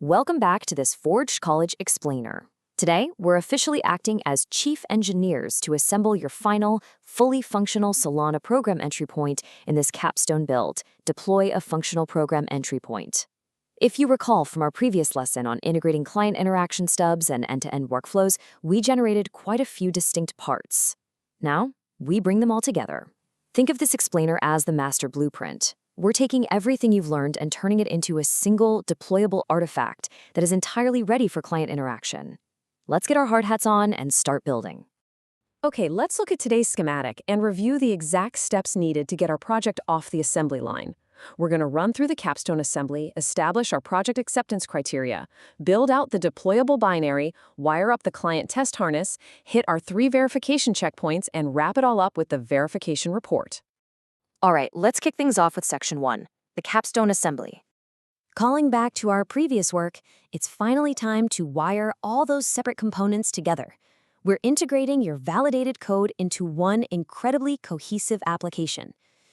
Welcome back to this Forged College Explainer. Today, we're officially acting as chief engineers to assemble your final, fully functional Solana program entry point in this capstone build, deploy a functional program entry point. If you recall from our previous lesson on integrating client interaction stubs and end-to-end workflows, we generated quite a few distinct parts. Now, we bring them all together. Think of this explainer as the master blueprint. We're taking everything you've learned and turning it into a single, deployable artifact that is entirely ready for client interaction. Let's get our hard hats on and start building. Okay, let's look at today's schematic and review the exact steps needed to get our project off the assembly line. We're going to run through the capstone assembly, establish our project acceptance criteria, build out the deployable binary, wire up the client test harness, hit our 3 verification checkpoints, and wrap it all up with the verification report. All right, let's kick things off with Section 1, the capstone assembly. Calling back to our previous work, it's finally time to wire all those separate components together. We're integrating your validated code into one incredibly cohesive application.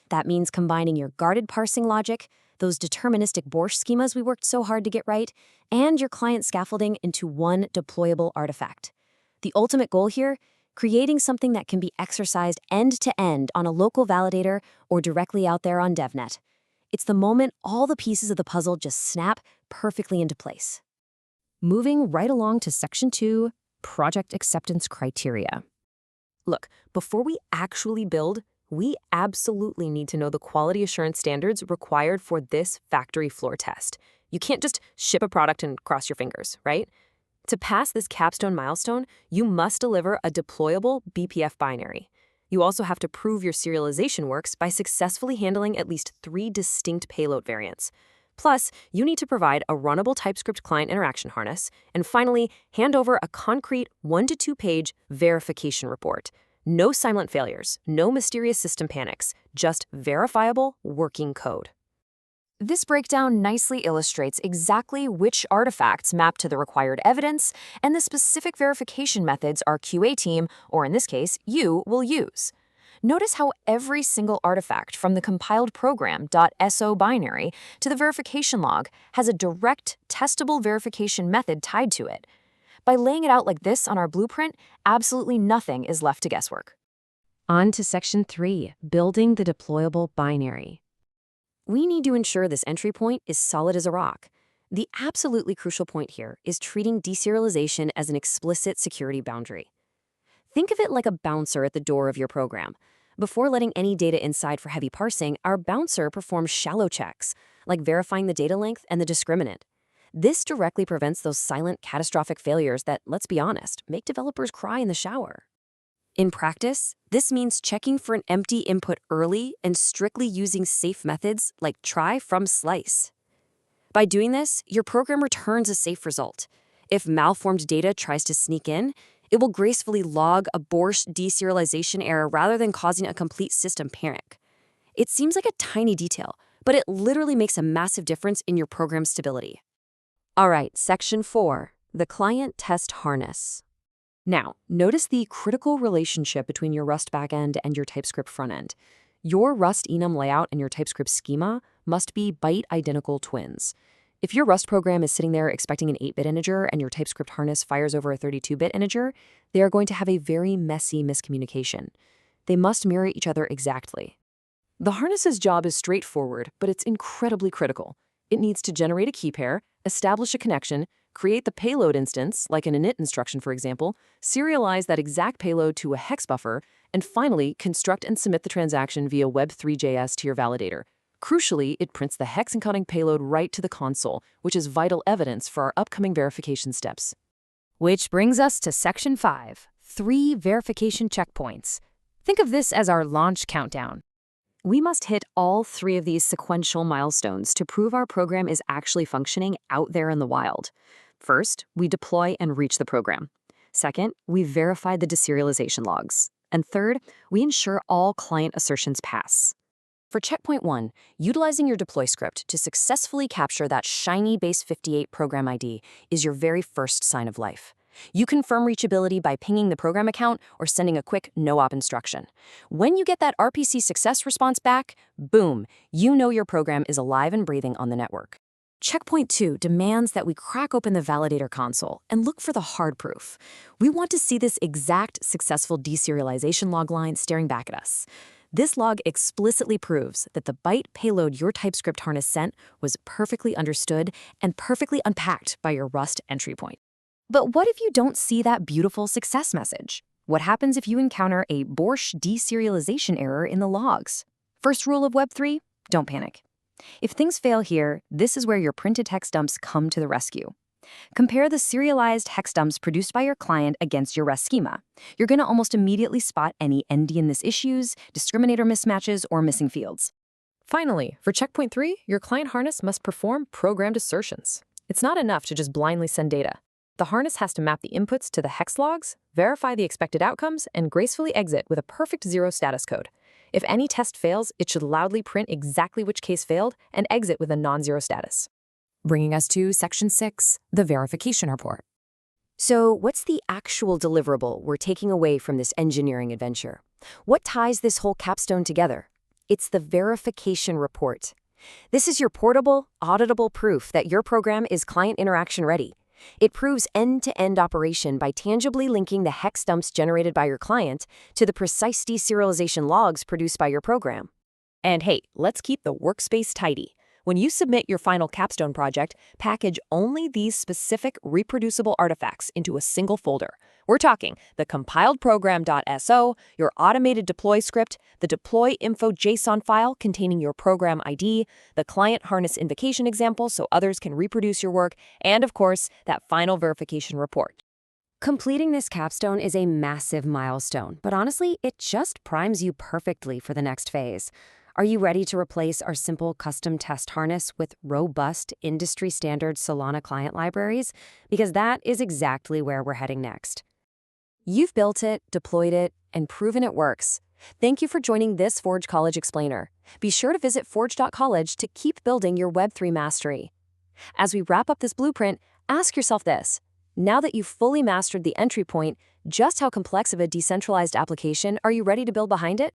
That means combining your guarded parsing logic, those deterministic borsh schemas we worked so hard to get right, and your client scaffolding into one deployable artifact. The ultimate goal here? Creating something that can be exercised end-to-end on a local validator or directly out there on devnet. It's the moment all the pieces of the puzzle just snap perfectly into place. Moving right along to Section 2, Project Acceptance Criteria. Look, before we actually build, we absolutely need to know the quality assurance standards required for this factory floor test. You can't just ship a product and cross your fingers, right? To pass this capstone milestone, you must deliver a deployable BPF binary. You also have to prove your serialization works by successfully handling at least 3 distinct payload variants. Plus, you need to provide a runnable TypeScript client interaction harness, and finally, hand over a concrete 1 to 2 page verification report. No silent failures, no mysterious system panics, just verifiable working code. This breakdown nicely illustrates exactly which artifacts map to the required evidence and the specific verification methods our QA team, or in this case, you, will use. Notice how every single artifact from the compiled program.so binary to the verification log has a direct, testable verification method tied to it. By laying it out like this on our blueprint, absolutely nothing is left to guesswork. On to Section 3, Building the Deployable Binary. We need to ensure this entry point is solid as a rock. The absolutely crucial point here is treating deserialization as an explicit security boundary. Think of it like a bouncer at the door of your program. Before letting any data inside for heavy parsing, our bouncer performs shallow checks, like verifying the data length and the discriminant. This directly prevents those silent, catastrophic failures that, let's be honest, make developers cry in the shower. In practice, this means checking for an empty input early and strictly using safe methods like try from slice. By doing this, your program returns a safe result. If malformed data tries to sneak in, it will gracefully log a borsh deserialization error rather than causing a complete system panic. It seems like a tiny detail, but it literally makes a massive difference in your program stability. All right, Section 4, the client test harness. Now, notice the critical relationship between your Rust backend and your TypeScript frontend. Your Rust enum layout and your TypeScript schema must be byte-identical twins. If your Rust program is sitting there expecting an 8-bit integer and your TypeScript harness fires over a 32-bit integer, they are going to have a very messy miscommunication. They must mirror each other exactly. The harness's job is straightforward, but it's incredibly critical. It needs to generate a key pair, establish a connection, create the payload instance, like an init instruction for example, serialize that exact payload to a hex buffer, and finally, construct and submit the transaction via Web3.js to your validator. Crucially, it prints the hex encoding payload right to the console, which is vital evidence for our upcoming verification steps. Which brings us to Section 5, 3 verification checkpoints. Think of this as our launch countdown. We must hit all 3 of these sequential milestones to prove our program is actually functioning out there in the wild. First, we deploy and reach the program. Second, we verify the deserialization logs. And third, we ensure all client assertions pass. For checkpoint 1, utilizing your deploy script to successfully capture that shiny base58 program ID is your very first sign of life. You confirm reachability by pinging the program account or sending a quick no-op instruction. When you get that RPC success response back, boom, you know your program is alive and breathing on the network. Checkpoint 2 demands that we crack open the validator console and look for the hard proof. We want to see this exact successful deserialization log line staring back at us. This log explicitly proves that the byte payload your TypeScript harness sent was perfectly understood and perfectly unpacked by your Rust entry point. But what if you don't see that beautiful success message? What happens if you encounter a borsh deserialization error in the logs? First rule of Web3, don't panic. If things fail here, this is where your printed hex dumps come to the rescue. Compare the serialized hex dumps produced by your client against your REST schema. You're going to almost immediately spot any endianness issues, discriminator mismatches, or missing fields. Finally, for checkpoint 3, your client harness must perform programmed assertions. It's not enough to just blindly send data. The harness has to map the inputs to the hex logs, verify the expected outcomes, and gracefully exit with a perfect zero status code. If any test fails, it should loudly print exactly which case failed and exit with a non-zero status. Bringing us to Section 6, the verification report. So what's the actual deliverable we're taking away from this engineering adventure? What ties this whole capstone together? It's the verification report. This is your portable, auditable proof that your program is client interaction ready. It proves end-to-end operation by tangibly linking the hex dumps generated by your client to the precise deserialization logs produced by your program. And hey, let's keep the workspace tidy. When you submit your final capstone project, package only these specific reproducible artifacts into a single folder. We're talking the compiled program.so, your automated deploy script, the deploy info JSON file containing your program ID, the client harness invocation example so others can reproduce your work, and of course, that final verification report. Completing this capstone is a massive milestone, but honestly, it just primes you perfectly for the next phase. Are you ready to replace our simple custom test harness with robust, industry-standard Solana client libraries? Because that is exactly where we're heading next. You've built it, deployed it, and proven it works. Thank you for joining this Forge College Explainer. Be sure to visit forge.college to keep building your Web3 mastery. As we wrap up this blueprint, ask yourself this. Now that you've fully mastered the entry point, just how complex of a decentralized application are you ready to build behind it?